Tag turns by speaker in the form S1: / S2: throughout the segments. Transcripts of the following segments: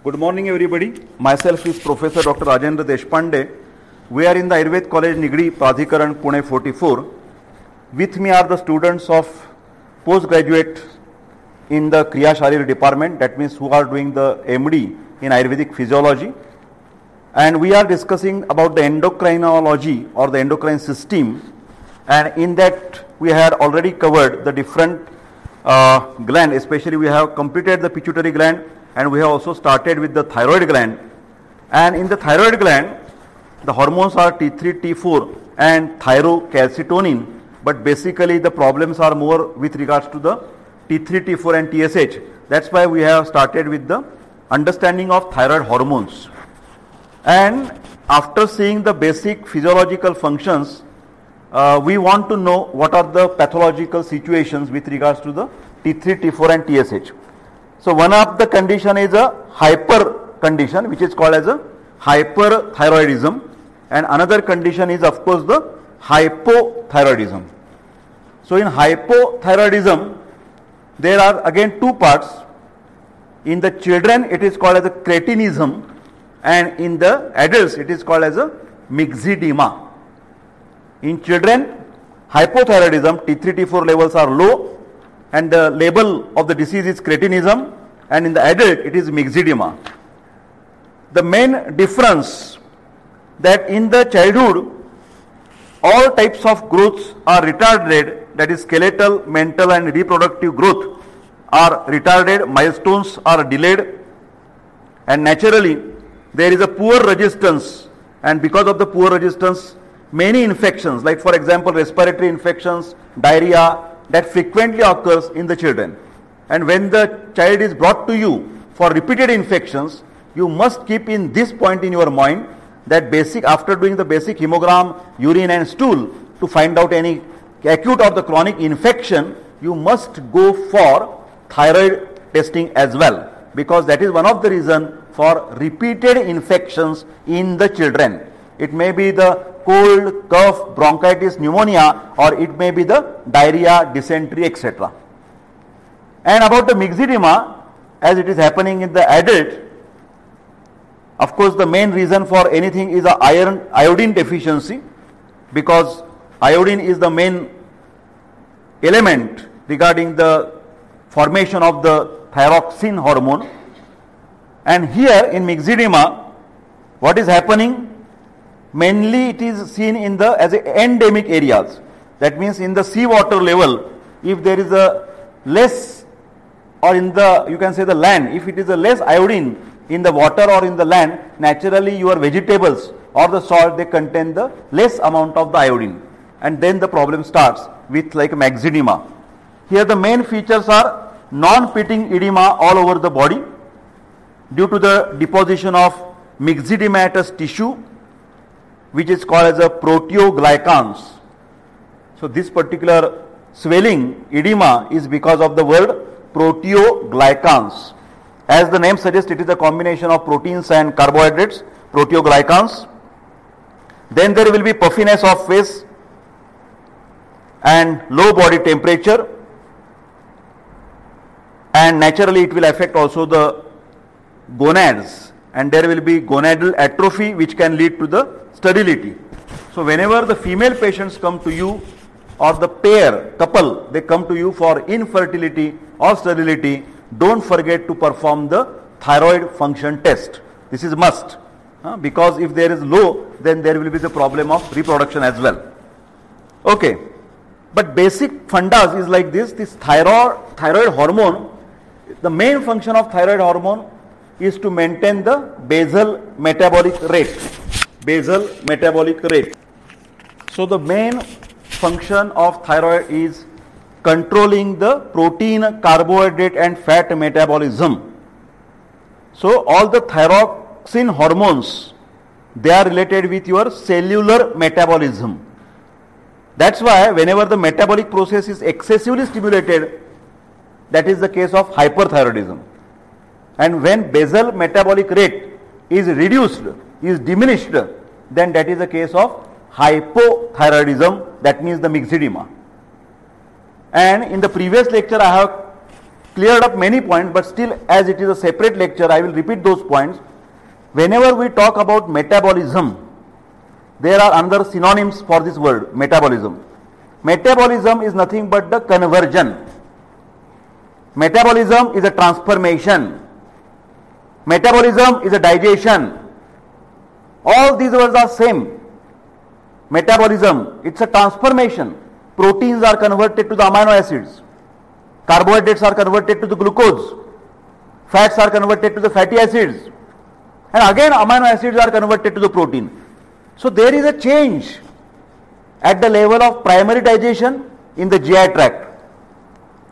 S1: Good morning everybody. Myself is Professor Dr. Deshpande. We are in the Ayurvedic College Nigri, Pradhikaran, Pune 44. With me are the students of postgraduate in the Kriya Sharir department, that means who are doing the MD in Ayurvedic Physiology. And we are discussing about the endocrinology or the endocrine system. And in that we had already covered the different gland, especially we have completed the pituitary gland and we have also started with the thyroid gland. And in the thyroid gland, the hormones are T3, T4 and thyrocalcitonin, but basically the problems are more with regards to the T3, T4 and TSH. That's why we have started with the understanding of thyroid hormones. And after seeing the basic physiological functions, we want to know what are the pathological situations with regards to the T3, T4 and TSH. So one of the condition is a hyper condition, which is called as a hyperthyroidism, and another condition is of course the hypothyroidism. So in hypothyroidism, there are again two parts. In the children it is called as a cretinism, and in the adults it is called as a myxedema. In children, hypothyroidism, T3, T4 levels are low and the label of the disease is cretinism, and in the adult it is myxedema. The main difference that in the childhood all types of growths are retarded, that is skeletal, mental and reproductive growth are retarded, milestones are delayed, and naturally there is a poor resistance, and because of the poor resistance many infections, like for example respiratory infections, diarrhea, that frequently occurs in the children. And when the child is brought to you for repeated infections, you must keep in this point in your mind that after doing the basic hemogram, urine and stool to find out any acute or the chronic infection, you must go for thyroid testing as well, because that is one of the reasons for repeated infections in the children. It may be the cold, cough, bronchitis, pneumonia, or it may be the diarrhea, dysentery, etc. And about the myxedema, as it is happening in the adult, of course the main reason for anything is a iodine deficiency, because iodine is the main element regarding the formation of the thyroxine hormone. And here in myxedema, what is happening? Mainly it is seen in the as endemic areas. That means in the seawater level, if there is a less, or in the, you can say the land, if it is a less iodine in the water or in the land, naturally your vegetables or the salt, they contain the less amount of the iodine, and then the problem starts with like myxedema. Here the main features are non-pitting edema all over the body due to the deposition of myxedematous tissue, which is called as a proteoglycans. So this particular swelling, edema, is because of the word proteoglycans. As the name suggests, it is a combination of proteins and carbohydrates, proteoglycans. Then there will be puffiness of face and low body temperature, and naturally it will affect also the gonads, and there will be gonadal atrophy which can lead to the sterility. So whenever the female patients come to you, or the couple, they come to you for infertility or sterility, don't forget to perform the thyroid function test. This is must, because if there is low, then there will be the problem of reproduction as well. Okay, but basic fundas is like this. This thyroid hormone, the main function of thyroid hormone is to maintain the basal metabolic rate. Basal metabolic rate. So the main function of thyroid is controlling the protein, carbohydrate and fat metabolism. So all the thyroxine hormones, they are related with your cellular metabolism. That's why whenever the metabolic process is excessively stimulated, that is the case of hyperthyroidism. And when basal metabolic rate is reduced, is diminished, then that is the case of hypothyroidism, that means the myxedema. And in the previous lecture I have cleared up many points, but still, as it is a separate lecture, I will repeat those points. Whenever we talk about metabolism, there are other synonyms for this word, metabolism. Metabolism is nothing but the conversion. Metabolism is a transformation. Metabolism is a digestion. All these words are same. Metabolism, it's a transformation. Proteins are converted to the amino acids. Carbohydrates are converted to the glucose. Fats are converted to the fatty acids. And again amino acids are converted to the protein. So there is a change at the level of primary digestion in the GI tract,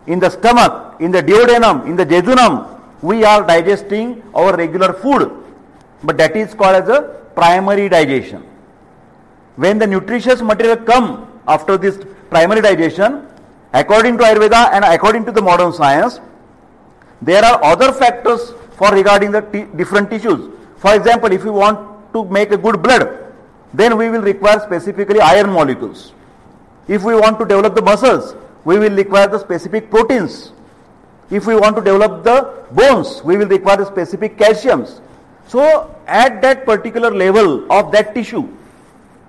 S1: in the stomach, in the duodenum, in the jejunum. We are digesting our regular food, but that is called as a primary digestion. When the nutritious material come after this primary digestion, according to Ayurveda and according to the modern science, there are other factors for regarding the different tissues. For example, if we want to make a good blood, then we will require specifically iron molecules. If we want to develop the muscles, we will require the specific proteins. If we want to develop the bones, we will require the specific calciums. So at that particular level of that tissue,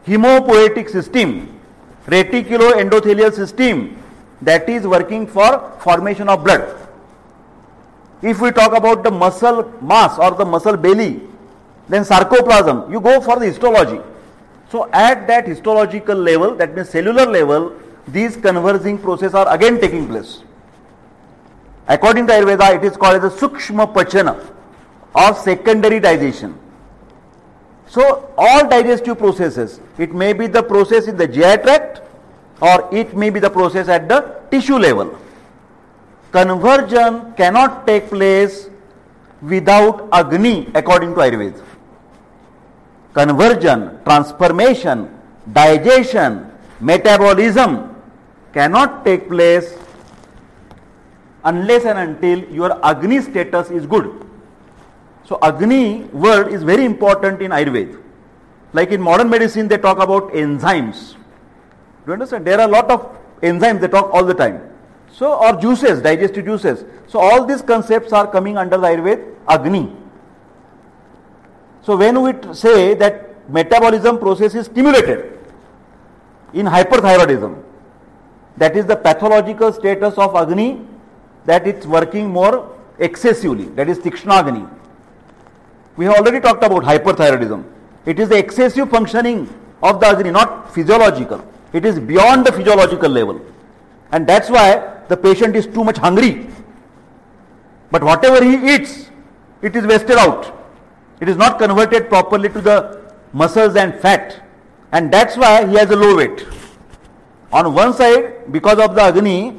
S1: hemopoietic system, reticuloendothelial system, that is working for formation of blood. If we talk about the muscle mass or the muscle belly, then sarcoplasm, you go for the histology. So at that histological level, that means cellular level, these converging processes are again taking place. According to Ayurveda, it is called as a Sukshma Pachana or secondary digestion. So all digestive processes, it may be the process in the GI tract or it may be the process at the tissue level. Conversion cannot take place without Agni according to Ayurveda. Conversion, transformation, digestion, metabolism cannot take place unless and until your Agni status is good. So Agni word is very important in Ayurveda. Like in modern medicine, they talk about enzymes. Do you understand? There are a lot of enzymes they talk all the time. So, or juices, digestive juices. So all these concepts are coming under the Ayurveda Agni. So when we say that metabolism process is stimulated in hyperthyroidism, that is the pathological status of Agni, that it's working more excessively, that is Tikshnagni. We have already talked about hyperthyroidism. It is the excessive functioning of the Agni, not physiological. It is beyond the physiological level. And that's why the patient is too much hungry. But whatever he eats, it is wasted out. It is not converted properly to the muscles and fat. And that's why he has a low weight. On one side, because of the Agni,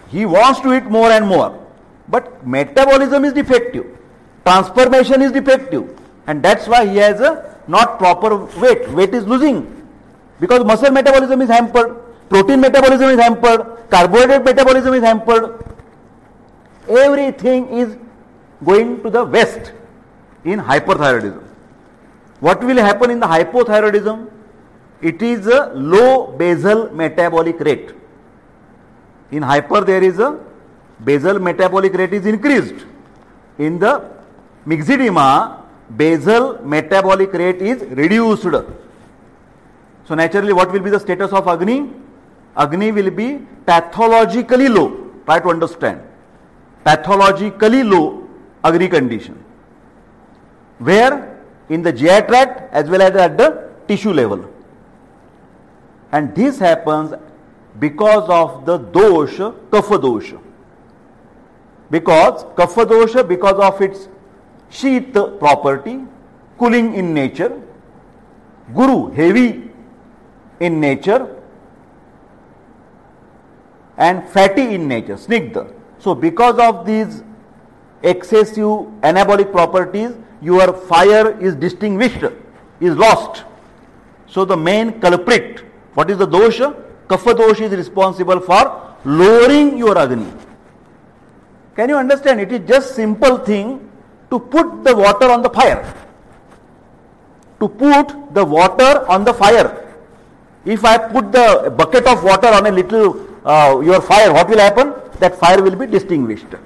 S1: he wants to eat more and more. But metabolism is defective. Transformation is defective. And that's why he has a not proper weight. Weight is losing. Because muscle metabolism is hampered. Protein metabolism is hampered. Carbohydrate metabolism is hampered. Everything is going to the west in hyperthyroidism. What will happen in the hypothyroidism? It is a low basal metabolic rate. In hyper there is a basal metabolic rate is increased. In the myxedema, basal metabolic rate is reduced. So naturally what will be the status of Agni? Agni will be pathologically low. Try to understand. Pathologically low Agni condition. Where? In the GI tract as well as at the tissue level. And this happens because of the dosha, Kapha dosha. Because Kapha dosha, because of its sheath property, cooling in nature, Guru, heavy in nature, and fatty in nature, snigdha. So because of these excessive anabolic properties, your fire is distinguished, is lost. So the main culprit, what is the dosha? Kapha dosha is responsible for lowering your Agni. Can you understand? It is just simple thing to put the water on the fire. To put the water on the fire. If I put the bucket of water on a little your fire, what will happen? that fire will be distinguished. Do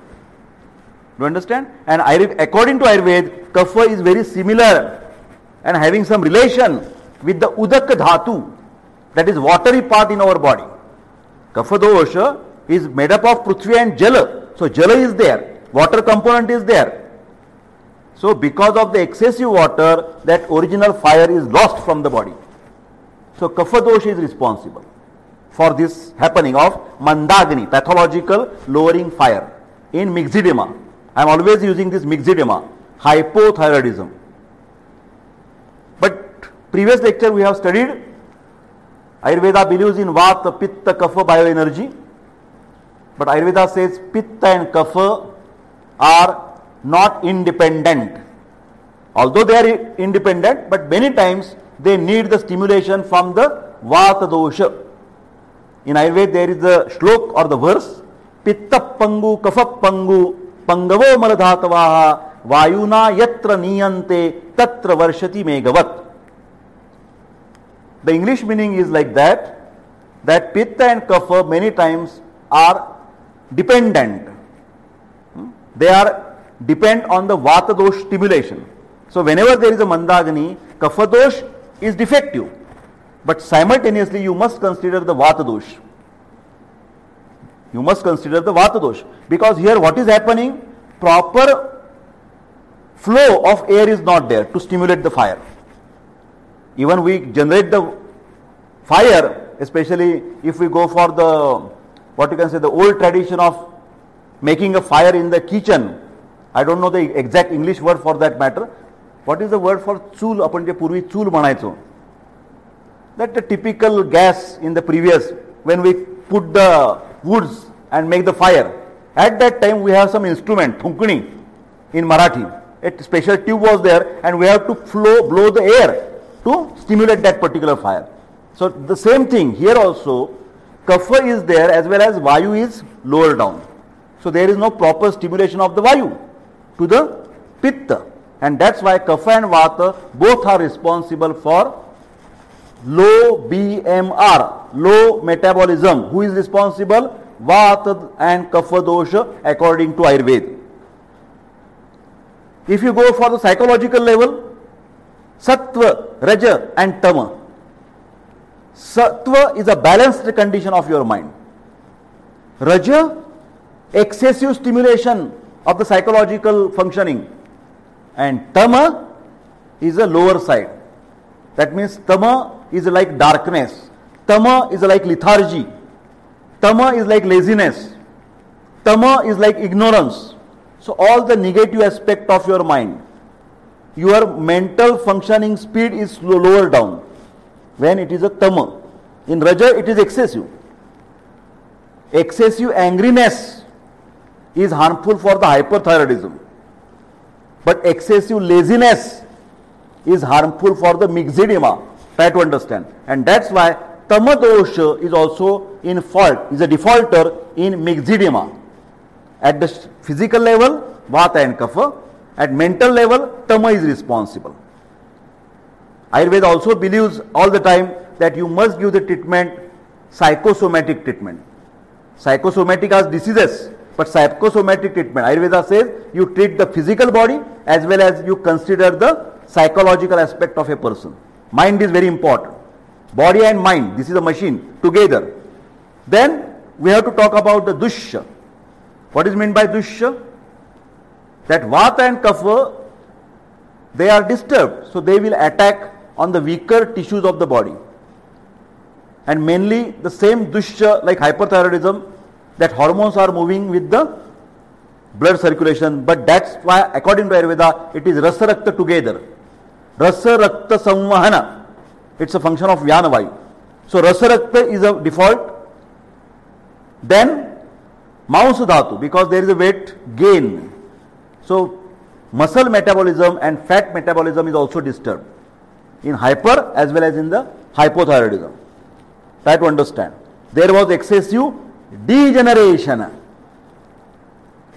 S1: you understand? And according to Ayurveda, Kapha is very similar and having some relation with the Udak Dhatu, that is watery part in our body. Kapha dosha is made up of Prithvi and Jala. So Jala is there, water component is there. So because of the excessive water, that original fire is lost from the body. So Kapha dosha is responsible for this happening of Mandagni, pathological lowering fire in Myxoedema. I am always using this Myxoedema, hypothyroidism. But previous lecture we have studied Ayurveda believes in Vata, Pitta, Kapha bioenergy. But Ayurveda says Pitta and Kapha are not independent. Although they are independent, but many times they need the stimulation from the Vata dosha. In Ayurveda there is the shlok or the verse, Pitta Pangu, Kapha Pangu, Pangavo Maladhatavaha, Vayuna Yatra Niyante, Tatra Varshati Megavat. The English meaning is like that Pitta and Kapha many times are dependent. They are depend on the Vata dosh stimulation. So whenever there is a Mandagni, Kapha dosh is defective. But simultaneously you must consider the Vata dosh. You must consider the Vata dosh. Because here what is happening? Proper flow of air is not there to stimulate the fire. Even we generate the fire, especially if we go for the, what you can say, the old tradition of making a fire in the kitchen. I don't know the exact English word for that matter. What is the word for चूल? आपण जे पूर्वी चूल म्हणायचो. That the typical gas in the previous, when we put the woods and make the fire. At that time we have some instrument, thunkni in Marathi. A special tube was there and we have to blow the air to stimulate that particular fire. So the same thing here also, Kapha is there as well as Vayu is lower down. So there is no proper stimulation of the Vayu to the Pitta. And that's why Kapha and Vata both are responsible for low BMR, low metabolism. Who is responsible? Vata and Kapha dosha according to Ayurveda. If you go for the psychological level, Sattva, Raja and Tama. Sattva is a balanced condition of your mind. Raja, excessive stimulation of the psychological functioning. And Tama is a lower side. That means Tama is like darkness. Tama is like lethargy. Tama is like laziness. Tama is like ignorance. So all the negative aspect of your mind. Your mental functioning speed is lower down when it is a Tama. In Raja it is excessive. Excessive angriness is harmful for the hyperthyroidism. But excessive laziness is harmful for the Myxoedema. Try to understand. And that's why Tama dosha is also in fault, is a defaulter in Myxoedema. At the physical level, Vata and Kapha. At mental level, Tama is responsible. Ayurveda also believes all the time that you must give the treatment, psychosomatic treatment. Psychosomatic are diseases, but psychosomatic treatment. Ayurveda says you treat the physical body as well as you consider the psychological aspect of a person. Mind is very important. Body and mind, this is a machine together. Then we have to talk about the dusha. What is meant by dusha? That Vata and Kapha, they are disturbed, so they will attack on the weaker tissues of the body. And mainly the same dusha like hyperthyroidism, that hormones are moving with the blood circulation, but that's why according to Ayurveda it is Rasa Rakta together. Rasa Rakta Samvahana, it's a function of Vyanavayu. So Rasa Rakta is a default. Then Mausa Dhatu, because there is a weight gain. So muscle metabolism and fat metabolism is also disturbed in hyper as well as in the hypothyroidism. Try to understand. There was excessive degeneration.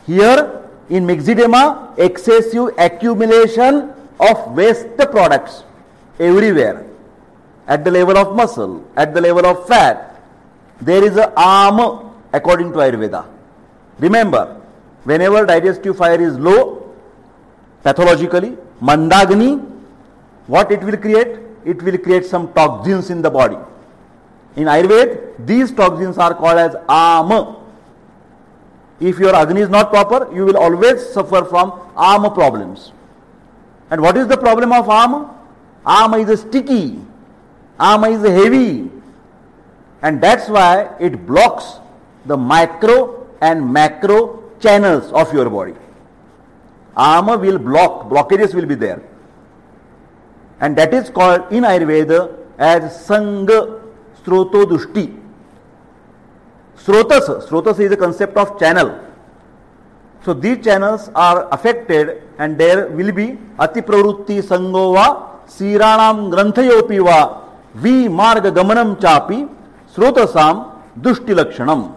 S1: Here in Myxoedema, excessive accumulation of waste products everywhere. At the level of muscle, at the level of fat. There is a arm according to Ayurveda. Remember, whenever digestive fire is low, pathologically, mandagni, what it will create? It will create some toxins in the body. In Ayurveda, these toxins are called as ama. If your Agni is not proper, you will always suffer from ama problems. And what is the problem of ama? Ama is sticky. Ama is heavy. And that's why it blocks the micro and macro channels of your body. Ama will block, blockages will be there. And that is called in Ayurveda as Sanga Srotodushti. Srotas is a concept of channel. So these channels are affected and there will be Ati Pravrutti Sangova Siranam Granthayopi va Vi Marga Gamanam Chapi Srotasam Dushti Lakshanam.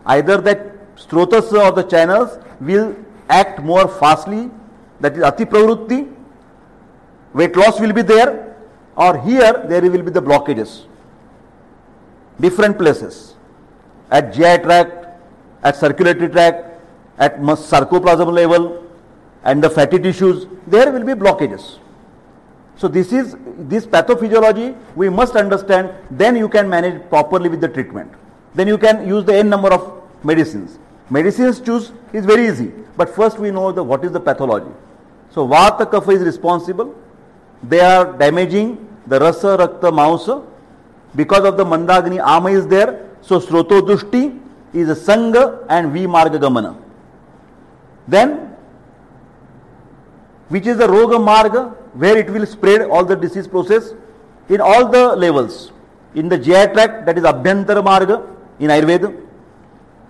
S1: Either that Srotas or the channels will act more fastly, that is Ati Pravrutti, weight loss will be there, or here there will be the blockages. Different places. At GI tract, at circulatory tract, at sarcoplasm level, and the fatty tissues, there will be blockages. So this pathophysiology we must understand, then you can manage properly with the treatment. Then you can use the n number of medicines. Medicines choose is very easy, but first we know what is the pathology. So Vata Kapha is responsible. They are damaging the Rasa Rakta Mausa. Because of the Mandagni, Ama is there. So Sroto Dushti is a Sanga and V Marga Gamana. Then, which is the Roga Marga, where it will spread all the disease process in all the levels. In the GI tract, that is Abhyantara Marga in Ayurveda.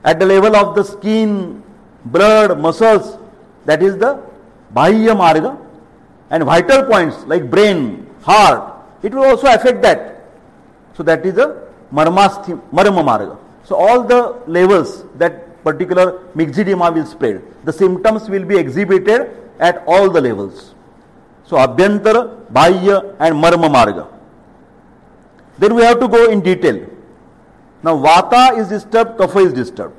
S1: At the level of the skin, blood, muscles, that is the Bahya Marga. And vital points like brain, heart, it will also affect that. So that is the Marma Marga. So all the levels that particular myxedema will spread. The symptoms will be exhibited at all the levels. So Abhyantara, Bahya and Marma Marga. Then we have to go in detail. Now Vata is disturbed, Kapha is disturbed.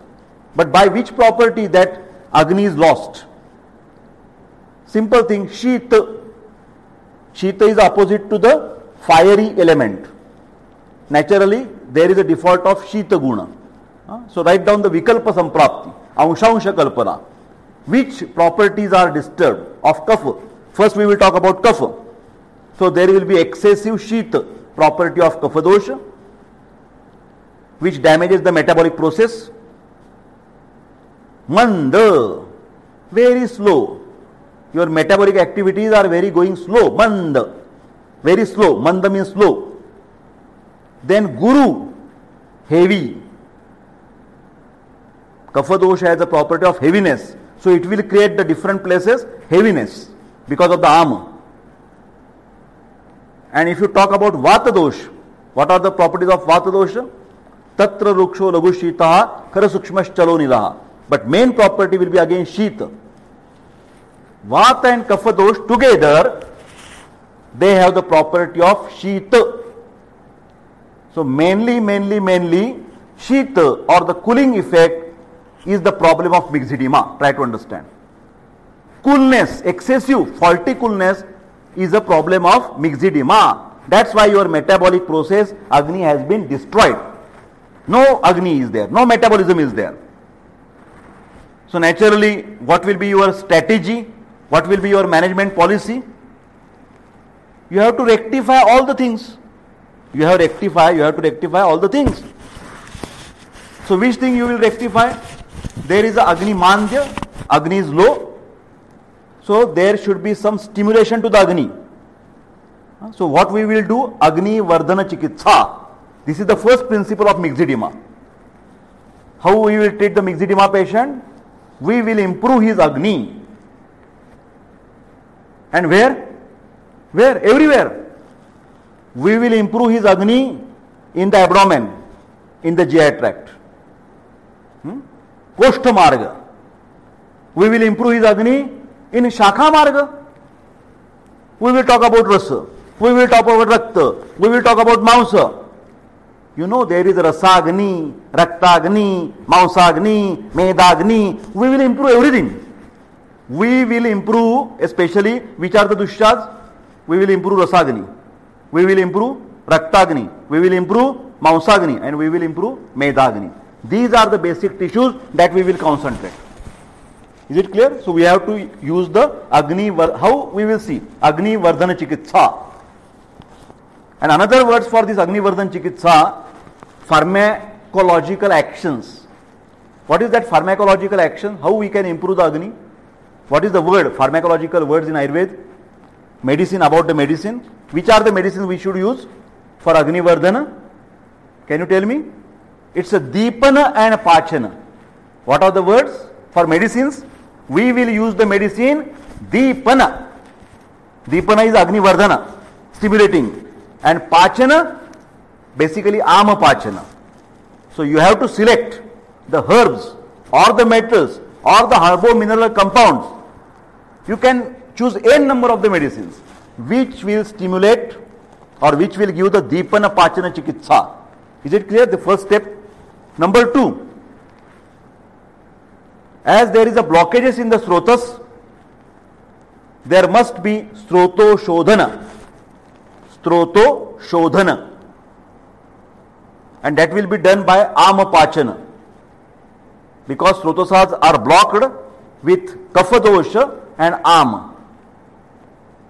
S1: But by which property that Agni is lost? Simple thing, Shita. Shita is opposite to the fiery element. Naturally, there is a default of Shita Guna. So write down the Vikalpa Samprapti, Anshansha Kalpana. Which properties are disturbed of Kapha? First we will talk about Kapha. So there will be excessive Shita, property of Kapha dosha, which damages the metabolic process. Manda, very slow. Your metabolic activities are very going slow. Manda, very slow. Manda means slow. Then Guru, heavy. Kapha dosha has a property of heaviness. So it will create the different places heaviness because of the ama. And if you talk about Vata dosha, what are the properties of Vata dosha? Tatra ruksho lagu shitaha khara sukshmash chalo nilaha. But main property will be again Shita. Vata and Kapha dosh together, they have the property of Shita. So mainly Shita or the cooling effect is the problem of myxedema. Try to understand. Coolness, excessive, faulty coolness is a problem of myxedema. That's why your metabolic process, Agni, has been destroyed. No Agni is there, no metabolism is there. So naturally, what will be your strategy? What will be your management policy? You have to rectify all the things. You have to rectify all the things. So which thing you will rectify? There is a Agni Mandya, Agni is low. So there should be some stimulation to the Agni. So what we will do? Agni Vardhana Chikitsa. This is the first principle of myxedema. How we will treat the myxedema patient? We will improve his Agni. And where? Where? Everywhere. We will improve his Agni in the abdomen, in the GI tract. Koshtha Marga. We will improve his Agni in Shakha Marga. We will talk about Rasa. We will talk about Rakta. We will talk about Mausa. You know there is Rasagni, Raktagni, Mausagni, Medagni. We will improve everything. We will improve, especially which are the Dushyas? We will improve Rasagni. We will improve Raktagni. We will improve Mausagni. And we will improve Medagni. These are the basic tissues that we will concentrate. Is it clear? So we have to use the Agni, how we will see? Agni Vardhana Chikitsa. And another words for this Agni Vardhana Chikitsa, pharmacological actions. What is that pharmacological action? How we can improve the Agni? What is the word? Pharmacological words in Ayurveda? Medicine, about the medicine. Which are the medicines we should use for Agni Vardhana? Can you tell me? It's a Deepana and a Pachana. What are the words for medicines? We will use the medicine Deepana. Deepana is Agni Vardhana, stimulating. And Pachana, basically Ama Pachana. So you have to select the herbs or the metals or the herbo-mineral compounds. You can choose n number of the medicines which will stimulate or which will give the Deepana Pachana Chikitsa. Is it clear? The first step. Number 2. As there is a blockages in the Srotas, there must be Sroto Shodhana. Sroto Shodhana. And that will be done by Ama Pachana. Because Srotosas are blocked with Kapha dosha and Ama.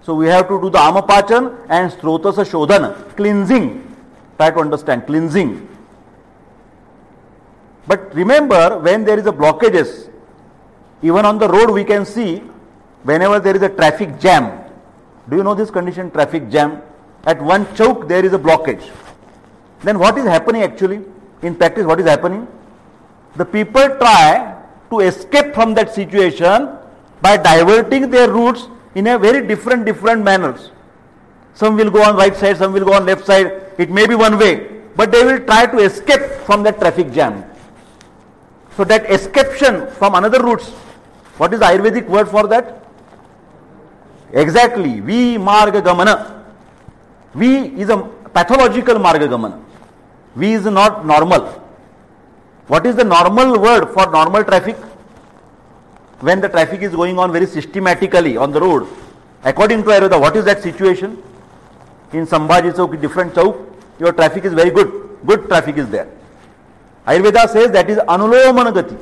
S1: So we have to do the Ama Pachan and Srotasa Shodhana. Cleansing. Try to understand. Cleansing. But remember, when there is a blockages, even on the road we can see, whenever there is a traffic jam. Do you know this condition, traffic jam? At one chowk there is a blockage. Then what is happening actually? In practice, what is happening? The people try to escape from that situation by diverting their routes in a very different manners. Some will go on right side, some will go on left side. It may be one way, but they will try to escape from that traffic jam. So that escapation from another routes, what is the Ayurvedic word for that? Exactly, V Marga Gamana. V is a pathological Marga Gamana. V is not normal. What is the normal word for normal traffic? When the traffic is going on very systematically on the road, according to Ayurveda, what is that situation? In Sambhaji Chowk, different chowk, your traffic is very good. Good traffic is there. Ayurveda says that is Anulomana Gati.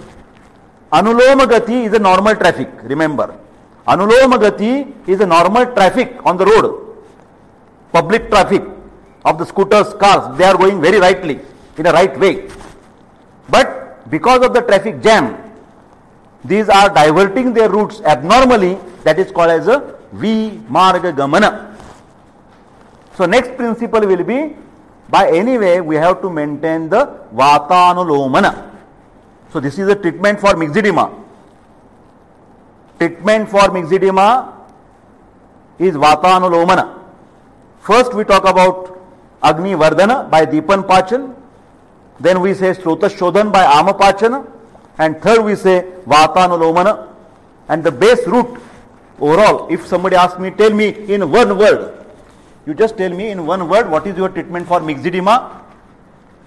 S1: Anuloma Gati is a normal traffic, remember. Anuloma Gati is a normal traffic on the road. Public traffic of the scooters, cars, they are going very rightly, in a right way. But because of the traffic jam, these are diverting their routes abnormally. That is called as a V Marga Gamana. So next principle will be, by any way we have to maintain the Vatanulomana. So this is a treatment for myxedema. Treatment for myxedema is Vatanulomana. First we talk about Agni Vardhana by Deepan Pachan. Then we say Srota Shodhan by Ama Pachana. And third we say Vatanulomana. And the base root overall, if somebody asks me, tell me in one word. You just tell me in one word what is your treatment for myxedema.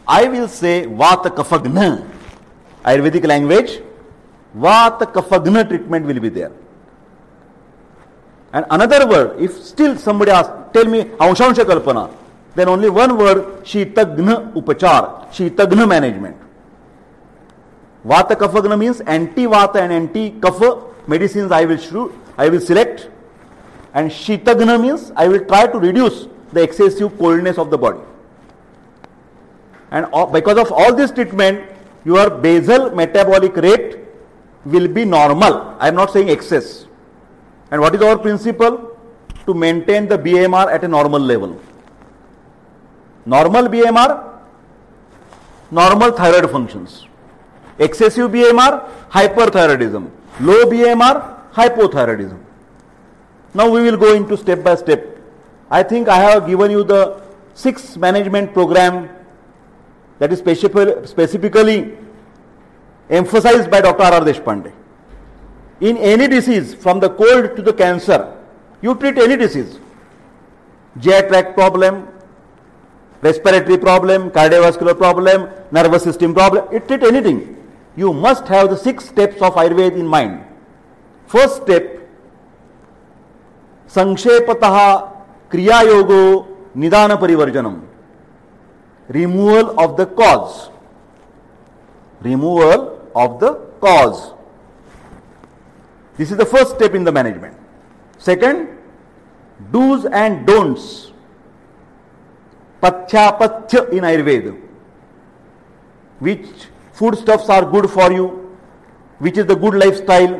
S1: I will say Vata Kaphagna. Ayurvedic language, Vata Kaphagna treatment will be there. And another word, if still somebody asks, tell me Anshansha Kalpana, then only one word, Shitagna Upachar, Shitagna management. Vata Kaphagna means anti-Vata and anti-Kapha medicines I will select. And Shitagna means I will try to reduce the excessive coldness of the body. And because of all this treatment, your basal metabolic rate will be normal. I am not saying excess. And what is our principle? To maintain the BMR at a normal level. Normal BMR, normal thyroid functions. Excessive BMR, hyperthyroidism. Low BMR, hypothyroidism. Now we will go into step by step. I think I have given you the 6 management program that is specifically emphasized by Dr. R.R. Deshpande. In any disease, from the cold to the cancer, you treat any disease. GI tract problem, Respiratory problem, cardiovascular problem, nervous system problem, it treat anything. You must have the 6 steps of Ayurveda in mind. First step, Sanshepataha Kriya Yogo Nidana Parivarjanam. Removal of the cause. Removal of the cause. This is the first step in the management. Second, do's and don'ts. Pachyapatya in Ayurveda. Which foodstuffs are good for you? Which is the good lifestyle?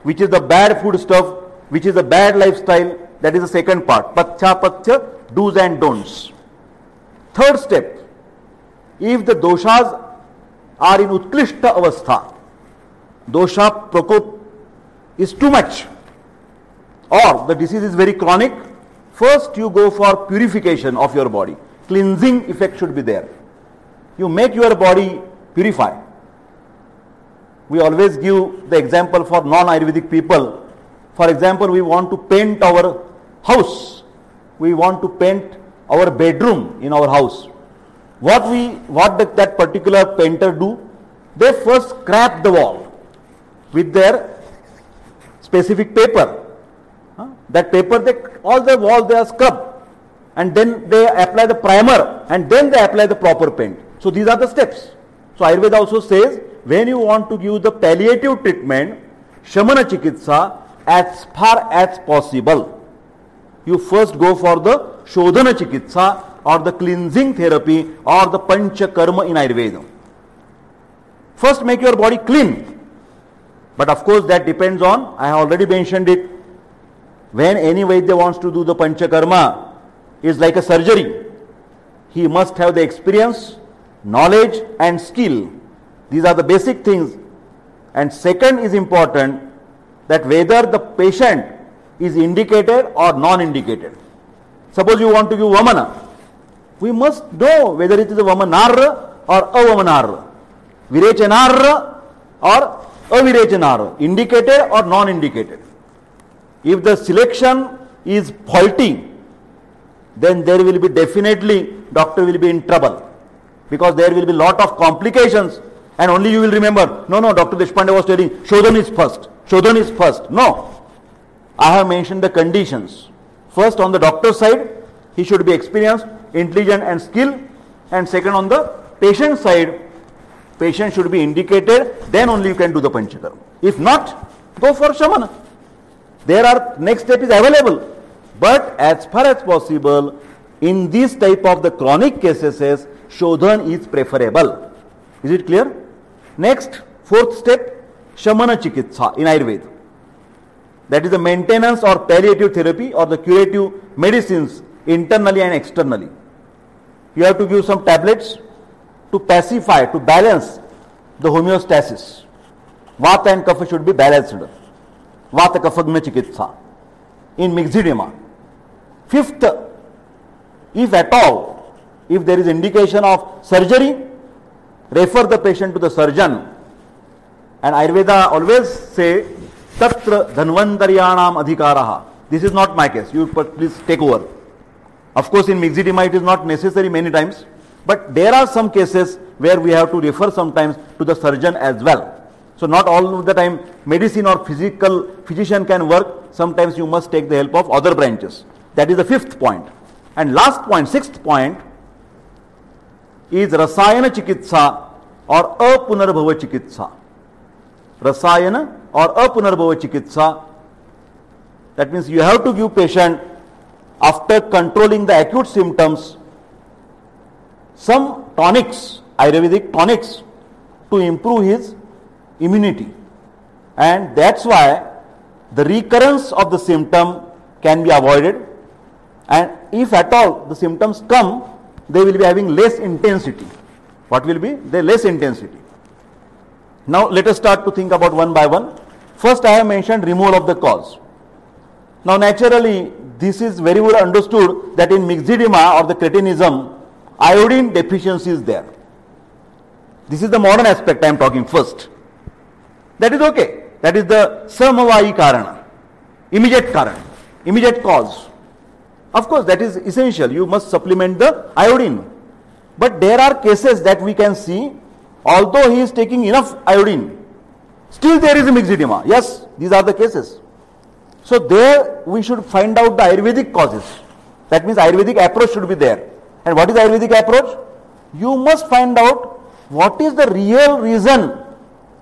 S1: Which is the bad foodstuff? Which is the bad lifestyle? That is the second part. Pachyapatya, do's and don'ts. Third step, if the doshas are in utkrishta avastha, dosha prokop is too much, or the disease is very chronic, first you go for purification of your body. Cleansing effect should be there. You make your body purify. We always give the example for non-Ayurvedic people. For example, we want to paint our house. We want to paint our bedroom in our house. What does that particular painter do? They first scrap the wall with their specific paper. That paper, all the walls they are scrubbed, and then they apply the primer, and then they apply the proper paint. So these are the steps. So Ayurveda also says, when you want to give the palliative treatment, Shamana Chikitsa, as far as possible, you first go for the Shodhana Chikitsa, or the cleansing therapy, or the Panchakarma in Ayurveda. First make your body clean. But of course that depends on, I have already mentioned it, when any Vaidya wants to do the Panchakarma, is like a surgery. He must have the experience, knowledge and skill. These are the basic things. And second is important, that whether the patient is indicated or non-indicated. Suppose you want to give Vamana. We must know whether it is a Vamanarra or Avamanarra, Virechanarra or Avirechanarra, indicated or non-indicated. If the selection is faulty, then there will be definitely, doctor will be in trouble, because there will be lot of complications, and only you will remember, no, Dr. Deshpande was telling, Shodhan is first, Shodhan is first. No, I have mentioned the conditions. First, on the doctor side, he should be experienced, intelligent and skilled, and second, on the patient side, patient should be indicated, then only you can do the Panchakarma. If not, go for Shamana. There are, next step is available. But as far as possible, in this type of the chronic cases, Shodhan is preferable. Is it clear? Next, fourth step, Shamana Chikitsa in Ayurveda. That is the maintenance or palliative therapy or the curative medicines internally and externally. You have to give some tablets to pacify, to balance the homeostasis. Vata and Kapha should be balanced. Vata Kaphagna Chikitsa in Myxoedema. Fifth, if at all, if there is indication of surgery, refer the patient to the surgeon. And Ayurveda always say, Tatra Dhanvantaryanam Adhikaraha. This is not my case. You please take over. Of course, in Myxoedema it is not necessary many times, but there are some cases where we have to refer sometimes to the surgeon as well. So not all of the time medicine or physician can work. Sometimes you must take the help of other branches. That is the fifth point. And last point, sixth point, is Rasayana Chikitsa or Apunarbhava Chikitsa. Rasayana or Apunarbhava Chikitsa. That means you have to give patient, after controlling the acute symptoms, some tonics, Ayurvedic tonics, to improve his immunity. And that's why the recurrence of the symptom can be avoided. And if at all the symptoms come, they will be having less intensity. What will be? The less intensity. Now let us start to think about one by one. First I have mentioned removal of the cause. Now naturally this is very well understood that in Myxoedema or the cretinism, iodine deficiency is there. This is the modern aspect I am talking first. That is okay. That is the Samavai Karana, immediate cause. Of course, that is essential. You must supplement the iodine. But there are cases that we can see, although he is taking enough iodine, still there is a myxedema. Yes, these are the cases. So there we should find out the Ayurvedic causes. That means Ayurvedic approach should be there. And what is Ayurvedic approach? You must find out what is the real reason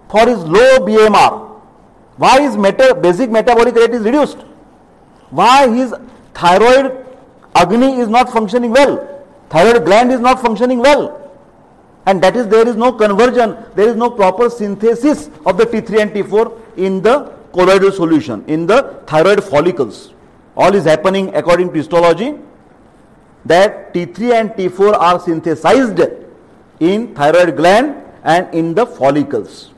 S1: for his low BMR. Why his basic metabolic rate is reduced? Why his thyroid Agni is not functioning well? Thyroid gland is not functioning well. And that is, there is no conversion, there is no proper synthesis of the T3 and T4 in the colloidal solution, in the thyroid follicles. All is happening according to histology that T3 and T4 are synthesized in thyroid gland and in the follicles.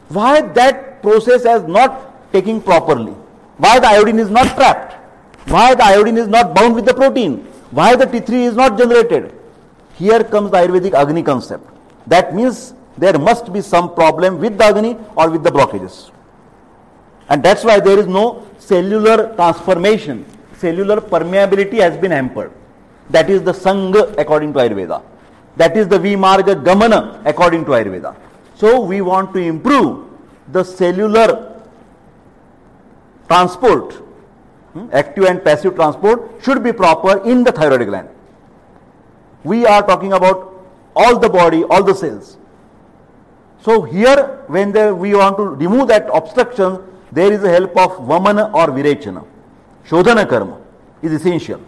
S1: Why that process is not taking properly? Why the iodine is not trapped? Why the iodine is not bound with the protein? Why the T3 is not generated? Here comes the Ayurvedic Agni concept. That means there must be some problem with the Agni or with the blockages. And that's why there is no cellular transformation. Cellular permeability has been hampered. That is the Sangha according to Ayurveda. That is the Vimarga Gamana according to Ayurveda. So we want to improve the cellular transport. Active and passive transport should be proper in the thyroid gland. We are talking about all the body, all the cells. So here when we want to remove that obstruction, there is a help of Vamana or Virechana. Shodhana karma is essential.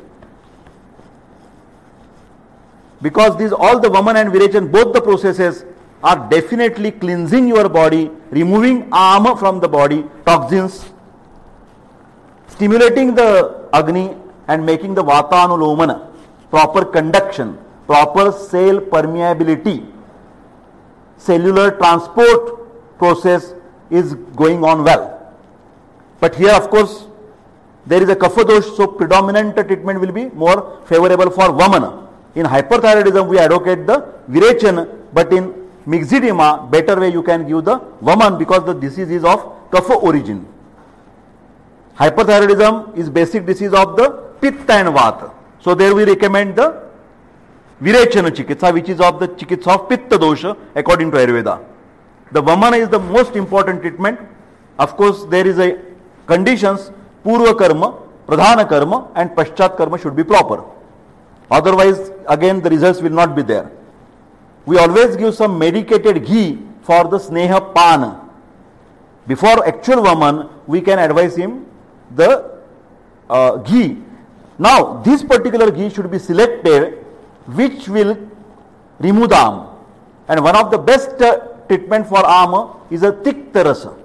S1: Because these all the Vaman and Virechan, both the processes are definitely cleansing your body, removing ama from the body, toxins, stimulating the Agni and making the Vata anulomana, proper conduction, proper cell permeability, cellular transport process is going on well. But here of course there is a Kapha dosh, so predominant treatment will be more favorable for Vamana. In hyperthyroidism we advocate the Virechana, but in myxedema better way you can give the Vaman because the disease is of Kapha origin. Hyperthyroidism is basic disease of the Pitta and Vata. So there we recommend the Virechana Chikitsa, which is of the Chikitsa of Pitta dosha according to Ayurveda. The Vamana is the most important treatment. Of course there is a conditions, Purva Karma, Pradhana Karma and Paschat Karma should be proper. Otherwise again the results will not be there. We always give some medicated ghee for the Sneha Pana. Before actual Vaman, we can advise him the ghee. Now this particular ghee should be selected which will remove the arm. And one of the best treatment for arm is a Tiktarasa.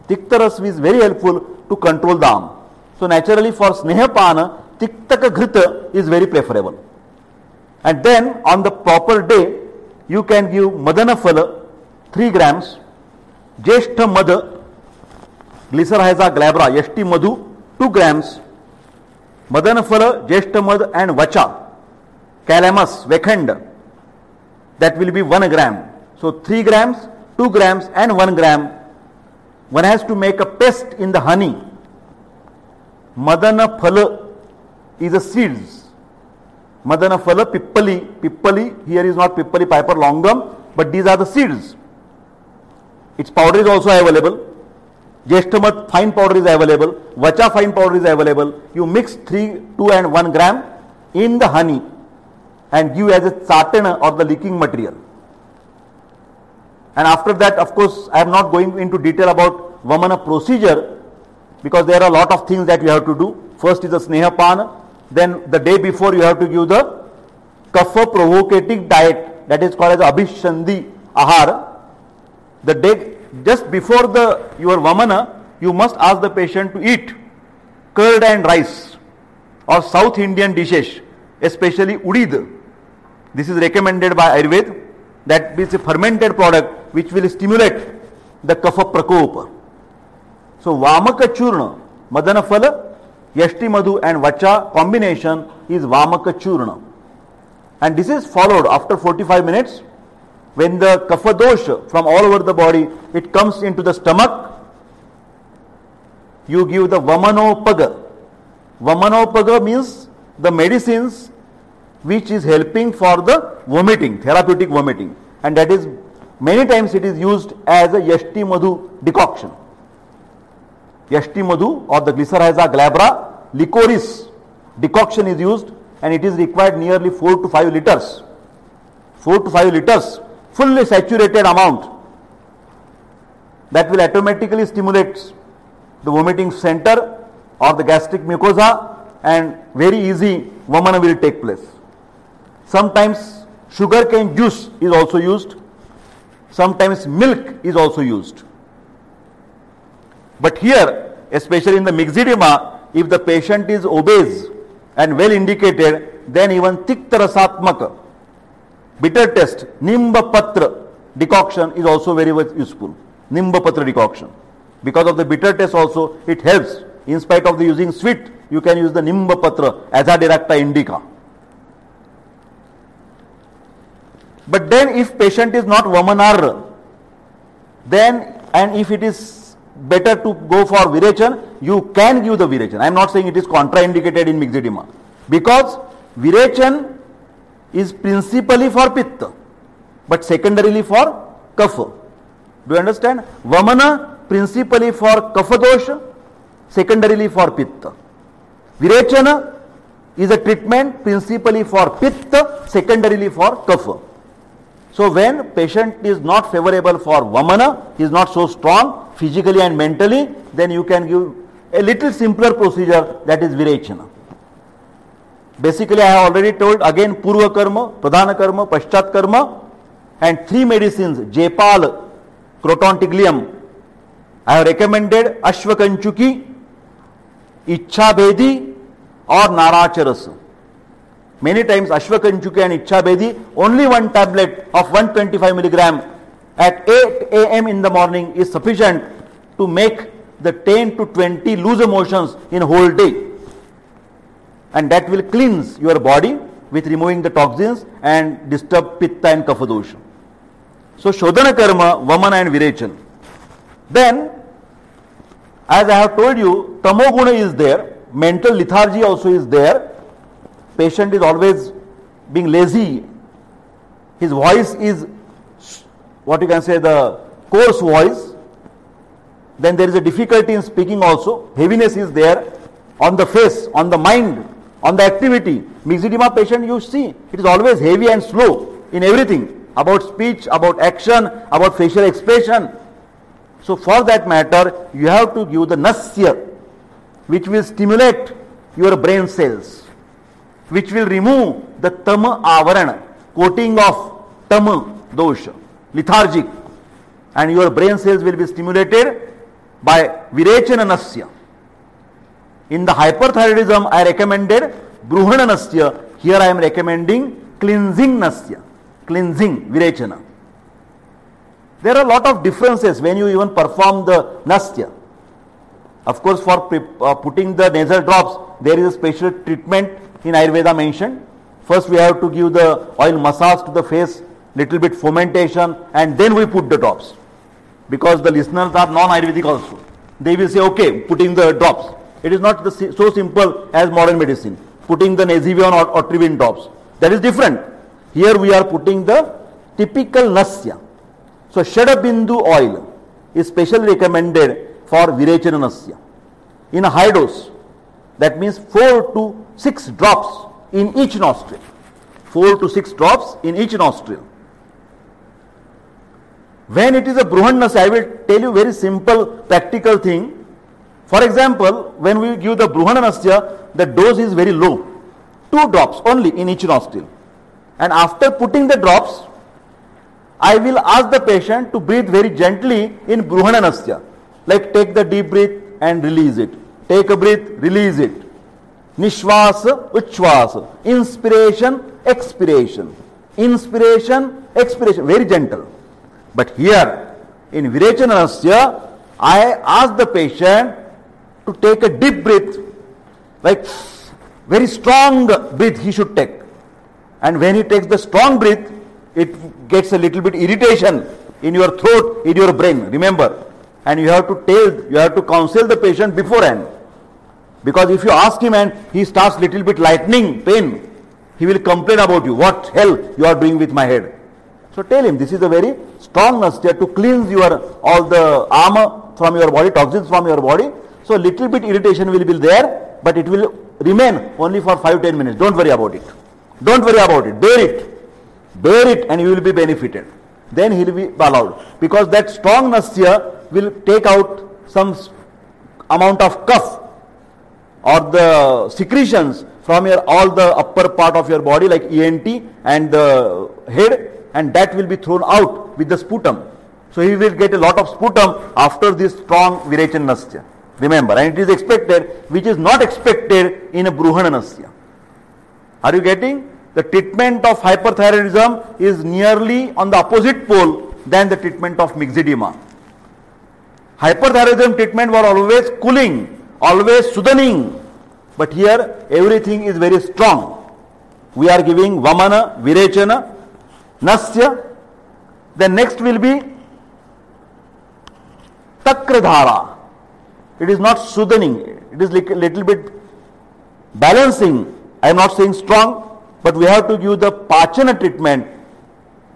S1: Tiktarasa is very helpful to control the arm. So naturally for Snehapana, Tiktaka Ghrita is very preferable. And then on the proper day, you can give Madana Phala 3 grams, Jeshta Madha, Glycerrhiza glabra, Yashti Madhu 2 grams, Madana Phala, Jeshta Madha and Vacha, Calamus, Vekhand, that will be 1 gram. So 3 grams, 2 grams and 1 gram. One has to make a paste in the honey. Madana Phala is the seeds. Madana Phala, Pippali, here is not Pippali piper longum, but these are the seeds. Its powder is also available. Jeshtamat fine powder is available. Vacha fine powder is available. You mix 3, 2 and 1 gram in the honey and give as a satana or the leaking material. And after that, of course, I am not going into detail about Vamana procedure because there are a lot of things that you have to do. First is the Snehapana. Then the day before you have to give the Kapha provocating diet, that is called as Abhishandi Ahara. The day just before your Vamana, you must ask the patient to eat curd and rice or South Indian dishes, especially Udid. This is recommended by Ayurveda. That is a fermented product which will stimulate the Kapha prokop. So Vamaka Churna, Madana Phala, Yashti Madhu and Vacha combination is Vamaka Churna. And this is followed after 45 minutes when the Kapha dosha from all over the body, it comes into the stomach. You give the Vamanopaga. Vamanopaga means the medicines which is helping for the vomiting, therapeutic vomiting, and that is many times it is used as a Yashti Madhu decoction. Yashti Madhu or the Glycyrrhiza glabra licorice decoction is used, and it is required nearly 4 to 5 liters. 4 to 5 liters, fully saturated amount, that will automatically stimulate the vomiting center or the gastric mucosa, and very easy vamana will take place. Sometimes sugarcane juice is also used. Sometimes milk is also used. But here, especially in the myxedema, if the patient is obese and well indicated, then even tikta rasatmaka, bitter taste, nimba patra decoction is also very much useful. Nimba patra decoction. Because of the bitter taste also, it helps. In spite of the using sweet, you can use the nimba patra, Azadiracta indica. But then if patient is not vamanar, then, and if it is better to go for Virechan, you can give the Virechan. I am not saying it is contraindicated in myxedema, because Virechan is principally for Pitta, but secondarily for Kapha. Do you understand? Vamana principally for Kapha dosha, secondarily for Pitta. Virechana is a treatment principally for Pitta, secondarily for Kapha. So when patient is not favorable for Vamana, he is not so strong physically and mentally, then you can give a little simpler procedure, that is Virechana. Basically I have already told, again Purva Karma, Pradhana Karma, Paschat Karma, and 3 medicines, Jepal, Croton Tiglium. I have recommended Ashwakanchuki, Ichabedi or Naracharas. Many times Ashwakanchuki and Ichabedi, only one tablet of 125 milligram at 8 a.m. in the morning is sufficient to make the 10 to 20 loose motions in a whole day. And that will cleanse your body with removing the toxins and disturb Pitta and Kapha dosha. So Shodhana Karma, Vamana and Virechan. Then, as I have told you, Tamoguna is there, mental lethargy also is there. Patient is always being lazy. His voice is, what you can say, the coarse voice. Then there is a difficulty in speaking also. Heaviness is there on the face, on the mind, on the activity. Myxedema patient, you see, it is always heavy and slow in everything. About speech, about action, about facial expression. So for that matter, you have to give the nasya, which will stimulate your brain cells, which will remove the tama avarana, coating of tama dosha, lethargic, and your brain cells will be stimulated by Virechana nasya. In the hyperthyroidism, I recommended Bruhana nasya. Here I am recommending cleansing nasya, cleansing Virechana. There are a lot of differences when you even perform the nasya. Of course, for putting the nasal drops, there is a special treatment in Ayurveda mentioned. First we have to give the oil massage to the face, little bit fomentation, and then we put the drops. Because the listeners are non-Ayurvedic also. They will say, okay, putting the drops. It is not so simple as modern medicine. Putting the Nazivion or Trivin drops. That is different. Here we are putting the typical nasya. So Shadabindu oil is specially recommended for Virechana nasya. In a high dose, that means 4 to 6 drops in each nostril. 4 to 6 drops in each nostril. When it is a Bruhannas, I will tell you very simple practical thing. For example, when we give the Bruhanasya, the dose is very low. 2 drops only in each nostril. And after putting the drops, I will ask the patient to breathe very gently in Bruhanasya. Like take the deep breath and release it. Take a breath, release it. Nishvasa, Uchvasa. Inspiration, expiration. Inspiration, expiration. Very gentle. But here, in Virechana, I ask the patient to take a deep breath, like very strong breath he should take. And when he takes the strong breath, it gets a little bit irritation in your throat, in your brain, remember. And you have to counsel the patient beforehand. Because if you ask him and he starts little bit lightening pain, he will complain about you. What hell you are doing with my head? So tell him this is a very strong nasya to cleanse your all the armor from your body, toxins from your body. So little bit irritation will be there, but it will remain only for 5-10 minutes. Don't worry about it. Don't worry about it. Bear it. Bear it and you will be benefited. Then he will be allowed. Because that strong nasya will take out some amount of cough or the secretions from your all the upper part of your body like ENT and the head, and that will be thrown out with the sputum. So he will get a lot of sputum after this strong Virechan nasya. Remember, and it is expected, which is not expected in a Bruhana nasya. Are you getting? The treatment of hyperthyroidism is nearly on the opposite pole than the treatment of myxedema. Hyperthyroidism treatment was always cooling, always soothing, but here everything is very strong. We are giving Vaman Virechan nasya. Then next will be Takradhara. It is not soothing, it is little bit balancing. I am not saying strong, but we have to give the Pachana treatment,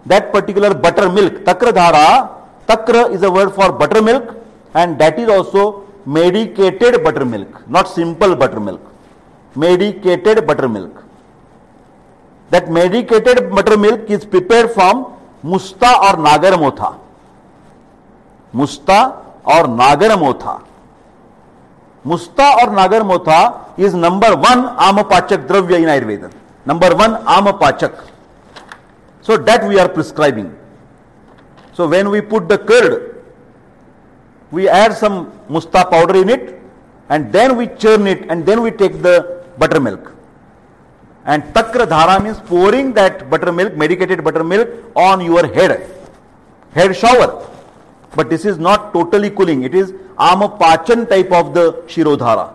S1: that particular buttermilk. Takradhara, Takra is a word for buttermilk, and that is also medicated buttermilk, not simple buttermilk. Medicated buttermilk. That medicated buttermilk is prepared from Musta or Nagarmotha. Musta or Nagarmotha. Musta or Nagarmotha is number 1 Amapachak Dravya in Ayurveda. Number 1 Amapachak. So that we are prescribing. So when we put the curd, we add some Musta powder in it, and then we churn it, and then we take the buttermilk. And Takra Dhara means pouring that buttermilk, medicated buttermilk on your head shower. But this is not totally cooling. It is Amapachan type of the Shirodhara.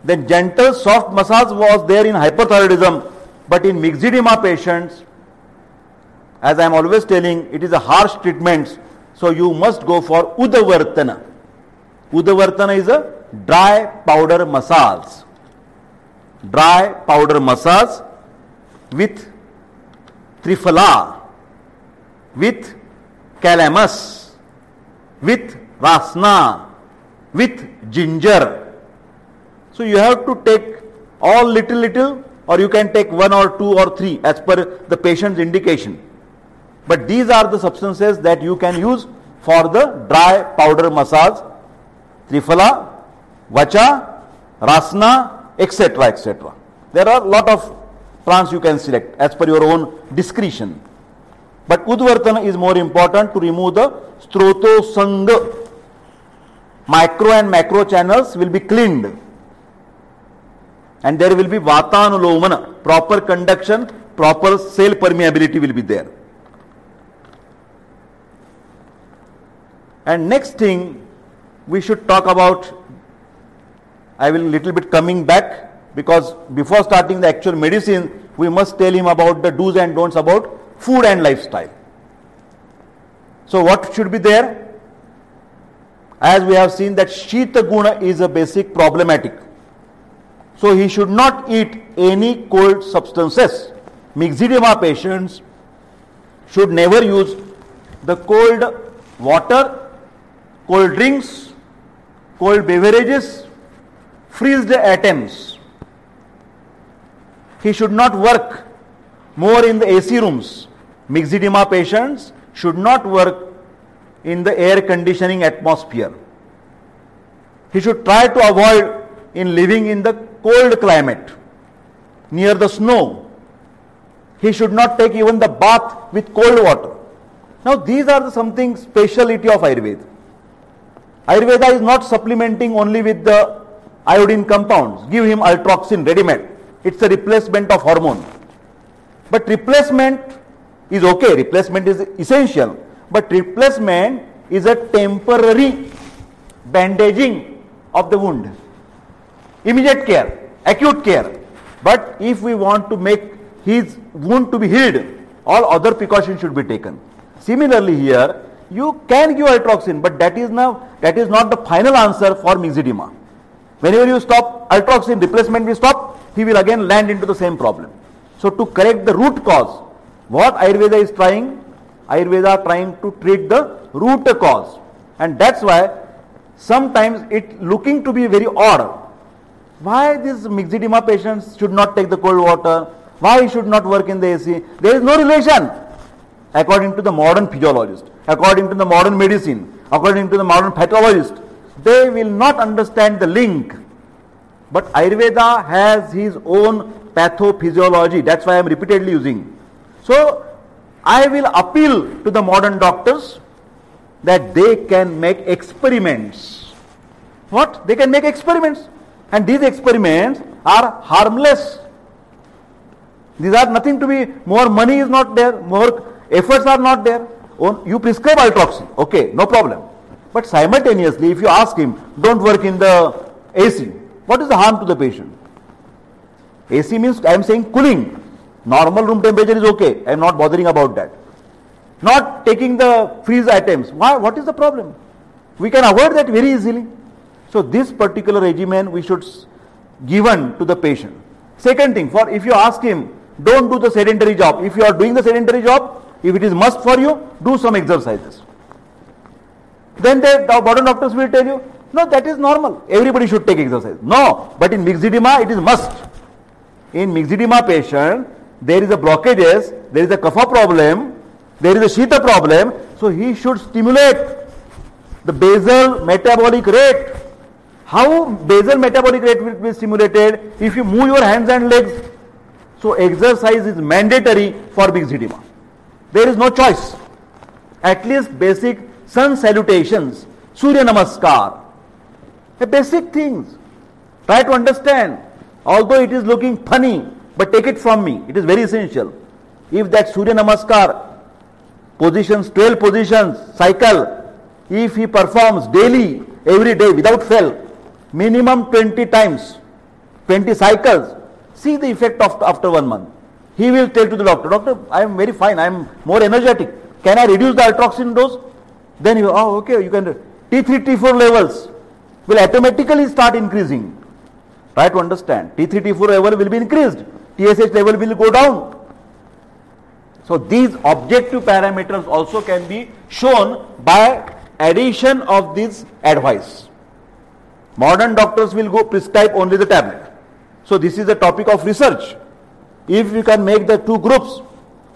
S1: Then gentle soft massage was there in hyperthyroidism, but in myxedema patients, as I am always telling, it is a harsh treatment, so you must go for Udavartana. Udavartana is a dry powder massage. Dry powder massage with Triphala, with Calamus, with Rasna, with ginger. So you have to take all little, or you can take 1 or 2 or 3 as per the patient's indication. But these are the substances that you can use for the dry powder massage. Triphala, Vacha, Rasna, etc., etc. There are a lot of plants you can select as per your own discretion. But Udvartana is more important to remove the Strotosanga. Micro and macro channels will be cleaned. And there will be Vatanulomana, proper conduction, proper cell permeability will be there. And next thing we should talk about, I will little bit coming back, because before starting the actual medicine, we must tell him about the do's and don'ts about food and lifestyle. So what should be there? As we have seen that Shita Guna is a basic problematic. So he should not eat any cold substances. Myxedema patients should never use the cold water, cold drinks, cold beverages, freezed items. He should not work more in the AC rooms. Myxedema patients should not work in the air conditioning atmosphere. He should try to avoid in living in the cold climate, near the snow. He should not take even the bath with cold water. Now these are something speciality of Ayurveda. Ayurveda is not supplementing only with the iodine compounds. Give him ultroxin ready-made. It's a replacement of hormone. But replacement is okay. Replacement is essential. But replacement is a temporary bandaging of the wound. Immediate care, acute care. But if we want to make his wound to be healed, all other precautions should be taken. Similarly here, you can give ultroxin, but that is not the final answer for myxedema. Whenever you stop ultroxin, replacement will stop. he will again land into the same problem. So to correct the root cause, what Ayurveda is trying? Ayurveda trying to treat the root cause. And that's why sometimes it looking to be very odd. Why these myxedema patients should not take the cold water? Why he should not work in the AC? There is no relation. According to the modern physiologist, according to the modern medicine, according to the modern pathologist, they will not understand the link. But Ayurveda has his own pathophysiology. That's why I am repeatedly using. So I will appeal to the modern doctors that they can make experiments. What? They can make experiments. And these experiments are harmless. These are nothing to be, more money is not there, more efforts are not there. You prescribe altroxin, okay, no problem. But simultaneously, if you ask him, don't work in the AC, what is the harm to the patient? AC means, I am saying cooling. Normal room temperature is okay, I am not bothering about that. Not taking the freeze items. Why? What is the problem? We can avoid that very easily. So this particular regimen we should given to the patient. Second thing, for if you ask him, don't do the sedentary job. If you are doing the sedentary job, if it is must for you, do some exercises. Then the modern doctors will tell you, no, that is normal. Everybody should take exercise. No, but in myxedema it is must. In myxedema patient, there is a blockages, there is a kapha problem, there is a shita problem, so he should stimulate the basal metabolic rate. How basal metabolic rate will be stimulated? If you move your hands and legs. So exercise is mandatory for myxedema. There is no choice. At least basic sun salutations, Surya Namaskar, basic things. Try to understand. Although it is looking funny, but take it from me. It is very essential. If that Surya Namaskar positions, 12 positions, cycle, if he performs daily, every day without fail, minimum 20 times, 20 cycles, see the effect of after 1 month. He will tell to the doctor, doctor, I am very fine, I am more energetic. Can I reduce the altroxin dose? Then you, okay, you can. T3, T4 levels will automatically start increasing. Try to understand. T3, T4 level will be increased. TSH level will go down. So these objective parameters also can be shown by addition of this advice. Modern doctors will go prescribe only the tablet. So this is a topic of research. If you can make the two groups,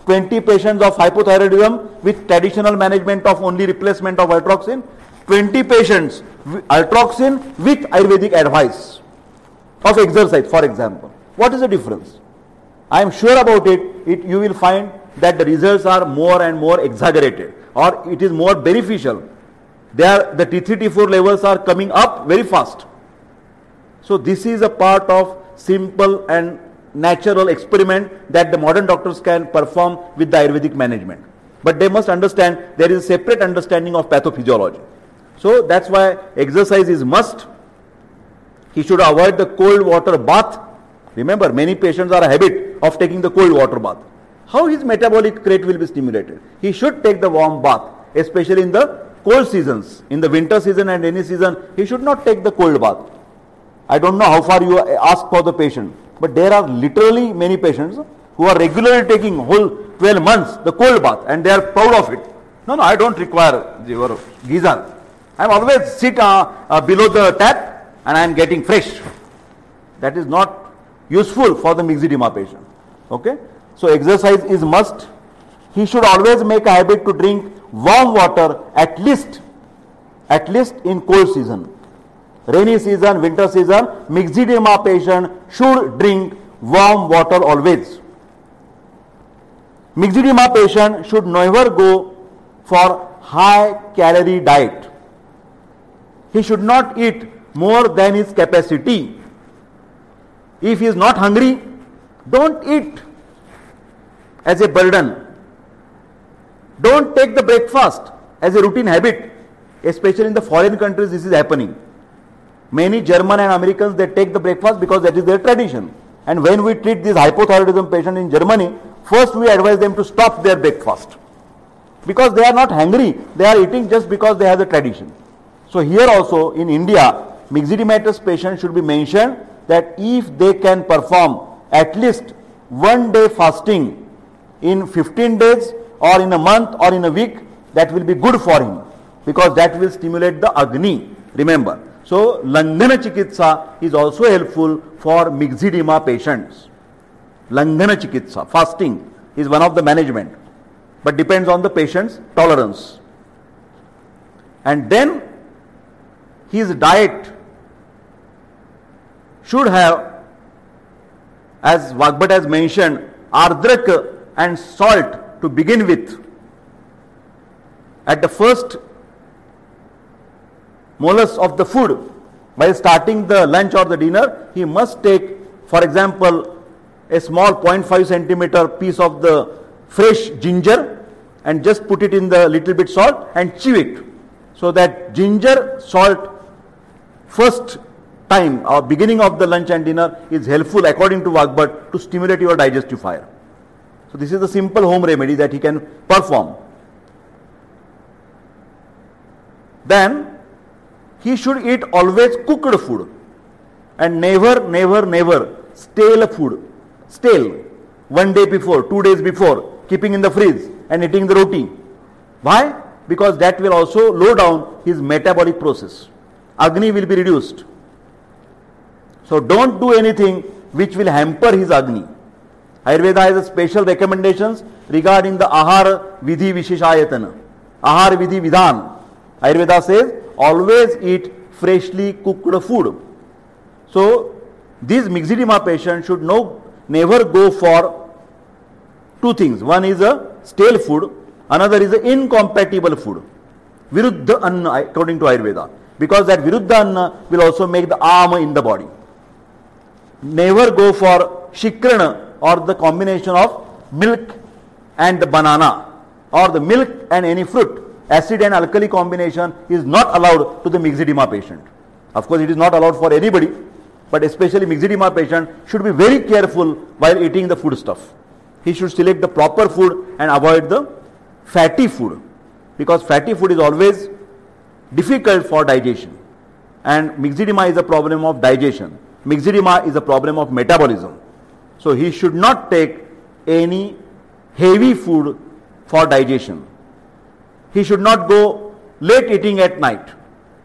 S1: 20 patients of hypothyroidism with traditional management of only replacement of altroxin, 20 patients with altroxin with Ayurvedic advice of exercise, for example. What is the difference? I am sure about it, you will find that the results are more and more exaggerated, or it is more beneficial. The T3, T4 levels are coming up very fast. So this is a part of simple and natural experiment that the modern doctors can perform with the Ayurvedic management. But they must understand there is a separate understanding of pathophysiology. So that's why exercise is must. He should avoid the cold water bath. Remember, many patients are a habit of taking the cold water bath. How his metabolic rate will be stimulated? He should take the warm bath, especially in the cold seasons. In the winter season and any season, he should not take the cold bath. I don't know how far you ask for the patient, but there are literally many patients who are regularly taking whole 12 months the cold bath and they are proud of it. No, I don't require your geyser. I am always sit below the tap and I am getting fresh. That is not useful for the myxedema patient. Okay? So exercise is must. He should always make a habit to drink warm water at least in cold season. Rainy season, winter season, myxedema patient should drink warm water always. Myxedema patient should never go for high calorie diet. He should not eat more than his capacity. If he is not hungry, don't eat as a burden. Don't take the breakfast as a routine habit. Especially in the foreign countries, this is happening. Many German and Americans, they take the breakfast because that is their tradition. And when we treat this hypothyroidism patient in Germany, first we advise them to stop their breakfast. Because they are not hungry, they are eating just because they have the tradition. So here also in India, myxedematous patient should be mentioned that if they can perform at least 1 day fasting in 15 days or in a month or in a week, that will be good for him, because that will stimulate the Agni, remember. So Langhana Chikitsa is also helpful for myxedema patients. Langhana Chikitsa, fasting, is one of the management, but depends on the patient's tolerance. And then his diet should have, as Vagbhat has mentioned, ardrak and salt to begin with. At the first molus of the food, while starting the lunch or the dinner, he must take, for example, a small 0.5 centimeter piece of the fresh ginger and just put it in the little bit salt and chew it. So that ginger salt first time or beginning of the lunch and dinner is helpful, according to Vagbhat, to stimulate your digestive fire. So this is the simple home remedy that he can perform. Then he should eat always cooked food and never stale food. Stale 1 day before, 2 days before, keeping in the fridge and eating the roti. Why? Because that will also lower down his metabolic process. Agni will be reduced. So don't do anything which will hamper his Agni. Ayurveda has a special recommendations regarding the Ahar Vidhi Visheshayatana. Ahar Vidhi Vidhan. Ayurveda says always eat freshly cooked food. So these myxedema patients should never go for two things. One is a stale food, another is a incompatible food. Viruddha Anna, according to Ayurveda. Because that Viruddha Anna will also make the arm in the body. Never go for Shikrana, or the combination of milk and the banana, or the milk and any fruit. Acid and alkali combination is not allowed to the myxedema patient. Of course, it is not allowed for anybody, but especially myxedema patient should be very careful while eating the food stuff. He should select the proper food and avoid the fatty food, because fatty food is always difficult for digestion, and myxedema is a problem of digestion. Myxedema is a problem of metabolism. So he should not take any heavy food for digestion. He should not go late eating at night.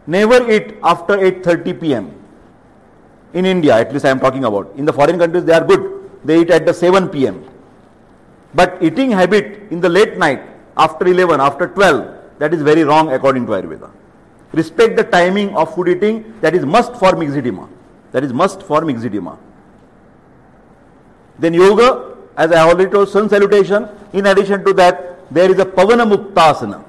S1: Never eat after 8:30 p.m. In India, at least I am talking about. In the foreign countries they are good. They eat at the 7 p.m. But eating habit in the late night, after 11, after 12, that is very wrong according to Ayurveda. Respect the timing of food eating. That is must for myxedema. That is must for myxedema. Then yoga, as I already told, sun salutation. In addition to that, there is a Pavana Muktasana.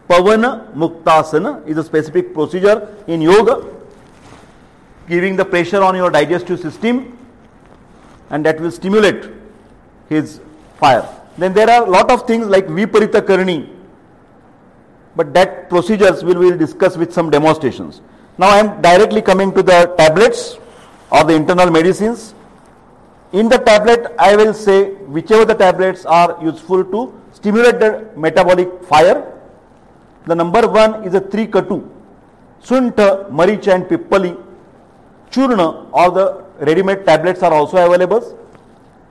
S1: Pavana Muktasana is a specific procedure in yoga, giving the pressure on your digestive system, and that will stimulate his fire. Then there are a lot of things like Viparita Karni, but that procedures we will discuss with some demonstrations. Now I am directly coming to the tablets or the internal medicines. In the tablet, I will say whichever the tablets are useful to stimulate the metabolic fire. The number one is a 3 Katu, Sunta, Maricha and Pippali. Churna, or the ready-made tablets are also available.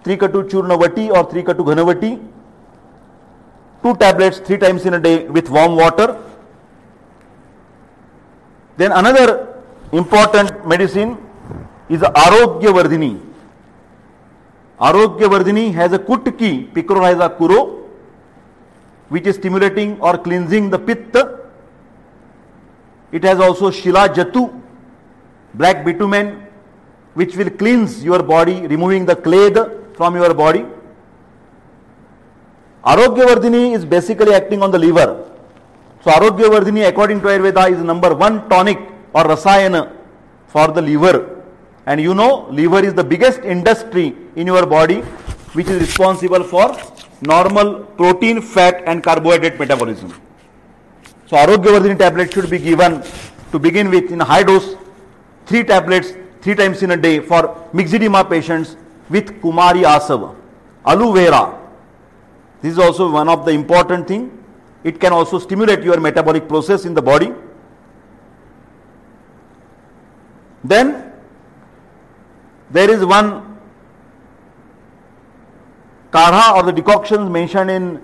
S1: 3 Katu Churna Vati or 3 Katu Ghanavati. 2 tablets 3 times in a day with warm water. Then another important medicine is Arogyavardhini. Arogyavardhini has a Kutki, Picro has a Kuro, which is stimulating or cleansing the Pitta. It has also Shilajitwadi, black bitumen, which will cleanse your body, removing the clay from your body. Arogyavardhini is basically acting on the liver. So Arogyavardhini, according to Ayurveda, is number 1 tonic or Rasayan for the liver. And you know, liver is the biggest industry in your body, which is responsible for normal protein, fat and carbohydrate metabolism. So Arogyavardhini tablet should be given to begin with in a high dose, 3 tablets 3 times in a day for myxedema patients with Kumari Asava. Aloe vera, this is also one of the important thing. It can also stimulate your metabolic process in the body. Then there is one kadha or the decoctions mentioned in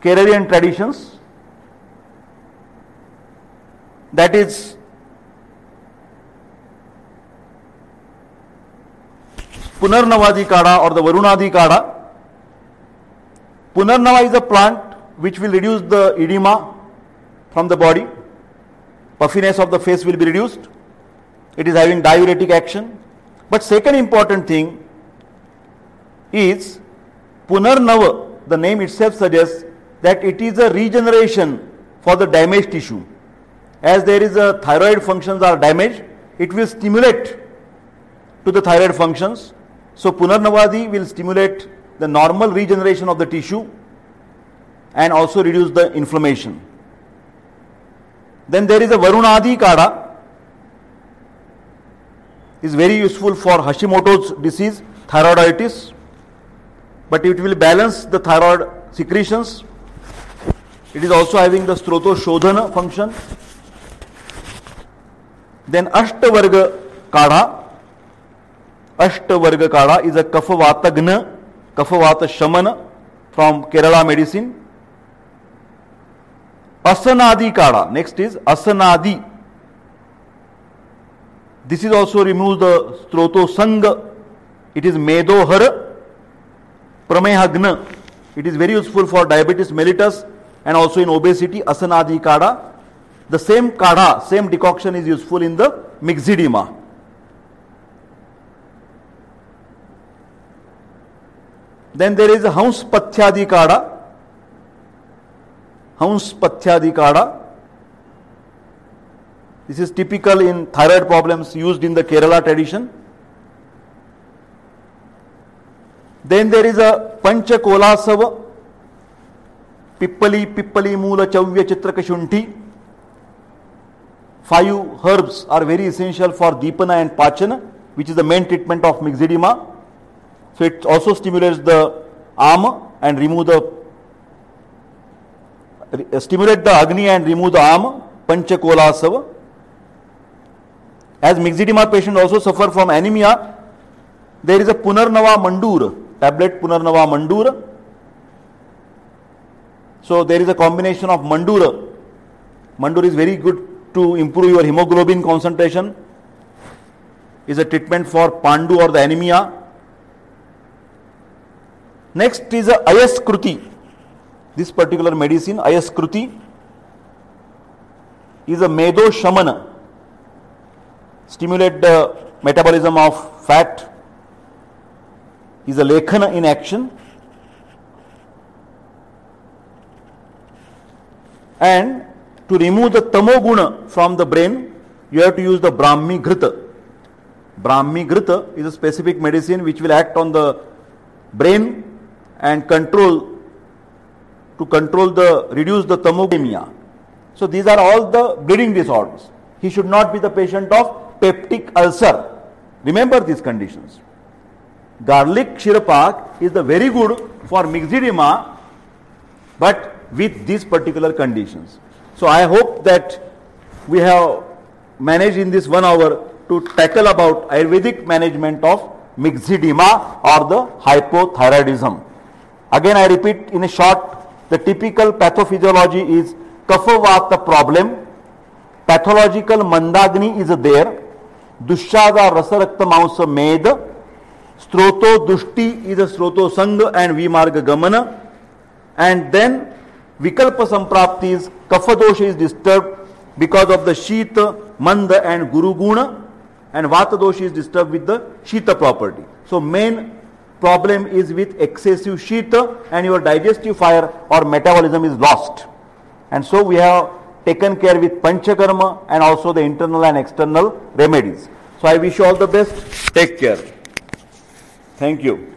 S1: Keralian traditions, that is Punarnavadi kadha or the Varunadi kadha. Punarnava is a plant which will reduce the edema from the body. Puffiness of the face will be reduced. It is having diuretic action. But second important thing is Punarnava, the name itself suggests that it is a regeneration for the damaged tissue. As there is a thyroid functions are damaged, it will stimulate to the thyroid functions. So Punarnavadi will stimulate the normal regeneration of the tissue and also reduce the inflammation. Then there is a Varunadi kadha, is very useful for Hashimoto's disease, thyroiditis, but it will balance the thyroid secretions. It is also having the Strotoshodhana function. Then Ashtavarga kadha. Ashtavarga kadha is a Kapha Vata Gna, Kapha Vata Shaman from Kerala medicine. Asanadi kadha. Next is Asanadi. This is also removes the Strotosanga. It is Medohara Pramehagna. It is very useful for diabetes mellitus and also in obesity. Asanadi kadha. The same kadha, same decoction is useful in the myxedema. Then there is a Hamsapathyadi kadha. Hamsapathyadi kadha. This is typical in thyroid problems used in the Kerala tradition. Then there is a Panchakolasava, Pippali Moola Chavya Chitrakashunti. 5 herbs are very essential for Deepana and Pachana, which is the main treatment of myxedema. So it also stimulates the arm and stimulate the Agni and remove the arm, Panchakolasava. As myxedema patients also suffer from anemia, there is a Punarnava Mandur, tablet Punarnava Mandur. So there is a combination of Mandura. Mandur is very good to improve your hemoglobin concentration. Is a treatment for Pandu or the anemia. Next is a Ayaskruti. This particular medicine, Ayaskruti, is a Medo Shamana. Stimulate the metabolism of fat. Is a Lekhana in action. And to remove the Tamoguna from the brain, you have to use the Brahmi Ghrita. Brahmi Ghrita is a specific medicine which will act on the brain and reduce the tamogemia. So these are all the bleeding disorders. He should not be the patient of peptic ulcer. Remember these conditions. Garlic Kshirpak is the very good for myxedema, but with these particular conditions. So I hope that we have managed in this 1 hour to tackle about Ayurvedic management of myxedema or the hypothyroidism. Again I repeat in a short, the typical pathophysiology is Kapha Vata problem, pathological Mandagni is there, Dushada Rasarakta Mausa Med, Stroto Dushti is a Stroto Sanga and Vimarga Gamana, and then Vikalpa Samprapti is Kapha Dosha is disturbed because of the Shita, Manda and Guru Guna, and Vata Dosha is disturbed with the Shita property. So main problem is with excessive Shita and your digestive fire or metabolism is lost. And so we have taken care with Panchakarma and also the internal and external remedies. So I wish you all the best. Take care. Thank you.